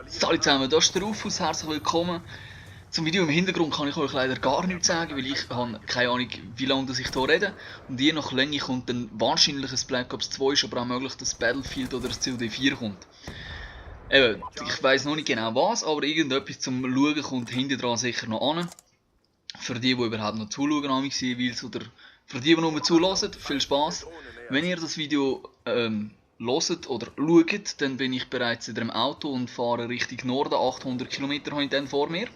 Salut zusammen, das ist der Rufus, herzlich willkommen. Zum Video im Hintergrund kann ich euch leider gar nichts sagen, weil ich habe keine Ahnung, wie lange ich hier rede. Und je nach Länge kommt dann wahrscheinlich ein Black Ops 2, ist aber auch möglich, dass Battlefield oder das COD 4 kommt. Eben, ich weiss noch nicht genau was, aber irgendetwas zum Schauen kommt hinten dran sicher noch an. Für die überhaupt noch zuschauen, oder für die nur zulassen, viel Spaß. Wenn ihr das Video hört oder schaut, dann bin ich bereits in dem Auto und fahre Richtung Norden. 800 Kilometer habe ich dann vor mir.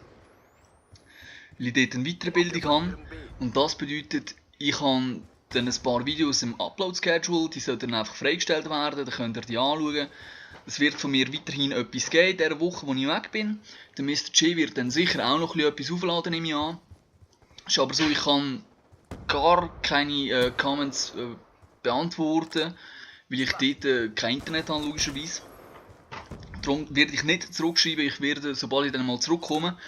Weil ich dort eine Weiterbildung habe. Und das bedeutet, ich habe dann ein paar Videos im Upload-Schedule, die sollten dann einfach freigestellt werden, dann könnt ihr die anschauen. Es wird von mir weiterhin etwas geben in dieser Woche, wo ich weg bin. Der Mr. G wird dann sicher auch noch etwas aufladen, nehme ich an. Ist aber so, ich kann gar keine Comments beantworten, weil ich dort kein Internet habe, logischerweise. Darum werde ich nicht zurückschreiben, ich werde, sobald ich dann mal zurückkomme,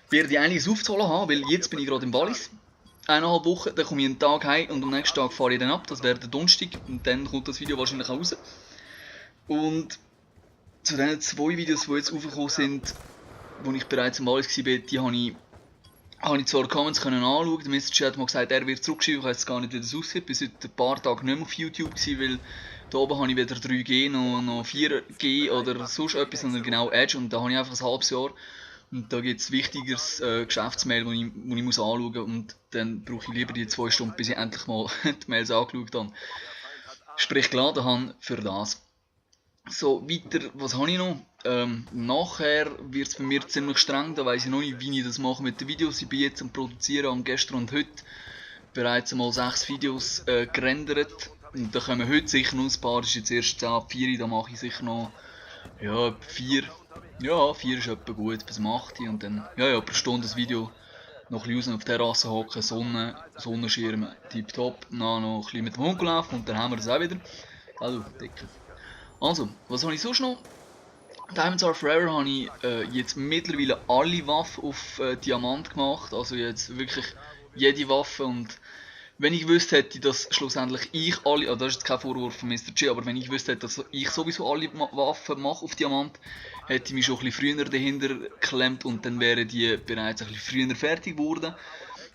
werde ich einiges aufzuholen haben, weil jetzt bin ich gerade im Wallis. 1,5 Wochen, dann komme ich einen Tag heim und am nächsten Tag fahre ich dann ab, das wäre der Donnerstag und dann kommt das Video wahrscheinlich auch raus. Und zu den 2 Videos, die jetzt aufgekommen sind, wo ich bereits im Wallis war, die habe ich zwar Comments anschauen, der Mr. hat mal gesagt, er wird zurückschreiben, ich weiß gar nicht, wie das aussieht. Bis heute ein paar Tage nicht mehr auf YouTube gewesen, weil da oben habe ich weder 3G noch 4G oder sonst etwas, sondern genau Edge und da habe ich einfach ein halbes Jahr. Und da gibt es wichtigeres Geschäftsmail, das ich muss anschauen muss und dann brauche ich lieber die 2 Stunden, bis ich endlich mal die Mails angeschaut habe. Sprich geladen habe für das. So, weiter, was habe ich noch? Nachher wird es bei mir ziemlich streng, da weiss ich noch nicht, wie ich das mache mit den Videos. Ich bin jetzt am Produzieren, am gestern und heute bereits einmal 6 Videos gerendert. Und da kommen heute sicher noch ein paar, das ist jetzt erst 10 ab 4, da mache ich sicher noch, ja, 4. Ja, 4 ist etwa gut, bis 8 und dann, ja, pro Stunde das Video. Noch ein bisschen raus auf der Terrasse hocken, Sonnenschirm, tipptopp, dann noch ein bisschen mit dem Hund laufen und dann haben wir das auch wieder. Also, Deckel. Also, was habe ich sonst noch? Diamonds Are Forever habe ich jetzt mittlerweile alle Waffen auf Diamant gemacht, also jetzt wirklich jede Waffe und wenn ich gewusst hätte, dass schlussendlich ich alle, das ist jetzt kein Vorwurf von Mr. G, aber wenn ich gewusst hätte, dass ich sowieso alle Waffen mache auf Diamant, hätte ich mich schon ein bisschen früher dahinter geklemmt und dann wären die bereits ein bisschen früher fertig geworden.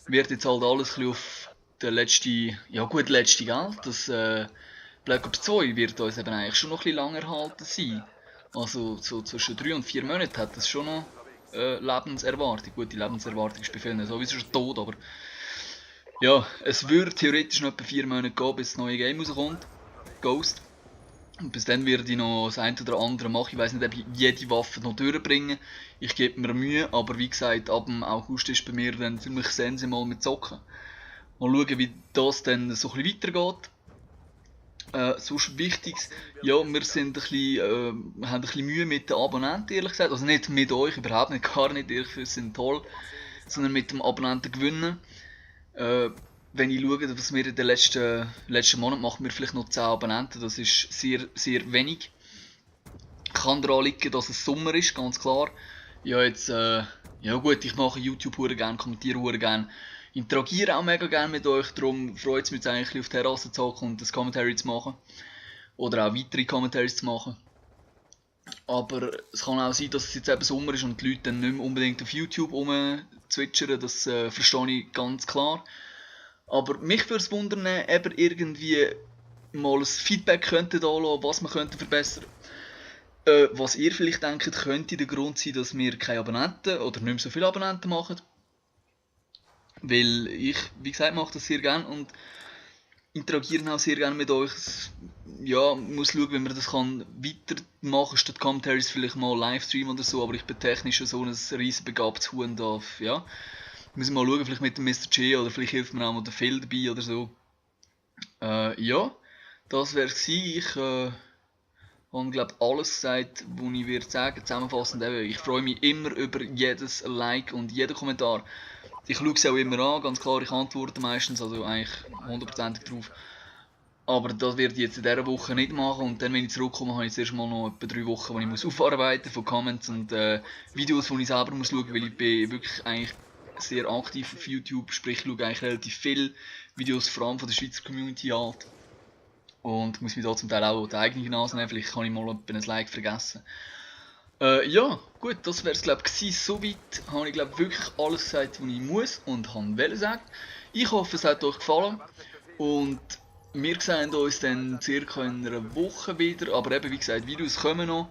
Wird jetzt halt alles ein bisschen auf den letzten, ja gut, letzte Geld, das Black Ops 2 wird uns eben eigentlich schon noch ein bisschen länger erhalten sein. Also so zwischen 3 und 4 Monaten hat das schon noch Lebenserwartung. Gut, die Lebenserwartung ist bei vielen sowieso schon tot, aber ja, es würde theoretisch noch etwa 4 Monate gehen, bis das neue Game rauskommt. Ghost. Und bis dann werde ich noch das eine oder andere machen. Ich weiß nicht, ob ich jede Waffe noch durchbringe. Ich gebe mir Mühe, aber wie gesagt, ab dem August ist bei mir dann ziemlich sensimal mit Zocken. Mal schauen, wie das dann so ein bisschen weitergeht. Sonst Wichtiges, ja, wir sind haben ein bisschen Mühe mit den Abonnenten, ehrlich gesagt. Also nicht mit euch, überhaupt nicht, gar nicht, ihr sind toll. Sondern mit dem Abonnenten gewinnen. Wenn ich schaue, was wir in den letzten Monaten machen, wir vielleicht noch 10 Abonnenten, das ist sehr, sehr wenig. Kann daran liegen, dass es Sommer ist, ganz klar. Ja, jetzt, ja gut, ich mache YouTube gerne, kommentiere gerne, interagiere auch mega gerne mit euch, darum freut es mich jetzt eigentlich auf die Terrasse zu hocken und das Commentary zu machen. Oder auch weitere Commentaries zu machen. Aber es kann auch sein, dass es jetzt eben Sommer ist und die Leute dann nicht mehr unbedingt auf YouTube rumzwitschern, das verstehe ich ganz klar. Aber mich würde es wundern, eben irgendwie mal ein Feedback könnte da lassen, was man könnte verbessern. Was ihr vielleicht denkt, könnte der Grund sein, dass wir keine Abonnenten oder nicht mehr so viele Abonnenten machen. Weil ich, wie gesagt, mache das sehr gerne und interagieren auch sehr gerne mit euch. Ja, muss schauen, wie man das kann weitermachen statt Commentaries, vielleicht mal Livestream oder so, aber ich bin technisch so ein riesen begabtes Huhn da, ja. Muss ich mal schauen, vielleicht mit dem Mr. G oder vielleicht hilft mir auch mal der Phil dabei oder so. Ja, das wäre es gewesen. Ich habe, glaube alles gesagt, was ich würde sagen. Zusammenfassend eben, ich freue mich immer über jedes Like und jeden Kommentar. Ich schaue es auch immer an, ganz klar, ich antworte meistens, also eigentlich 100% drauf. Aber das werde ich jetzt in dieser Woche nicht machen und dann, wenn ich zurückkomme, habe ich zuerst mal noch etwa 3 Wochen, wo ich muss aufarbeiten von Comments und Videos, die ich selber muss schauen, weil ich bin wirklich eigentlich sehr aktiv auf YouTube, sprich ich schaue eigentlich relativ viele Videos, vor allem von der Schweizer Community halt. Und muss mich da zum Teil auch die eigene Nase nehmen, vielleicht kann ich mal ein Like vergessen. Ja, gut, das wäre es glaube ich. Soweit habe ich glaube wirklich alles gesagt, was ich muss und wollte sagen. Ich hoffe, es hat euch gefallen und wir sehen uns dann circa in einer Woche wieder. Aber eben, wie gesagt, Videos kommen noch.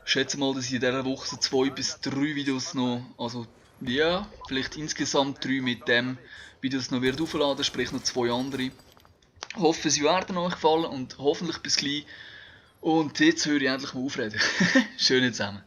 Ich schätze mal, dass ich in dieser Woche so 2 bis 3 Videos noch, also ja, vielleicht insgesamt 3 mit dem Videos noch wird aufladen, sprich noch 2 andere. Ich hoffe, sie werden euch gefallen und hoffentlich bis gleich. Und jetzt höre ich endlich mal aufreden. Schöne zusammen.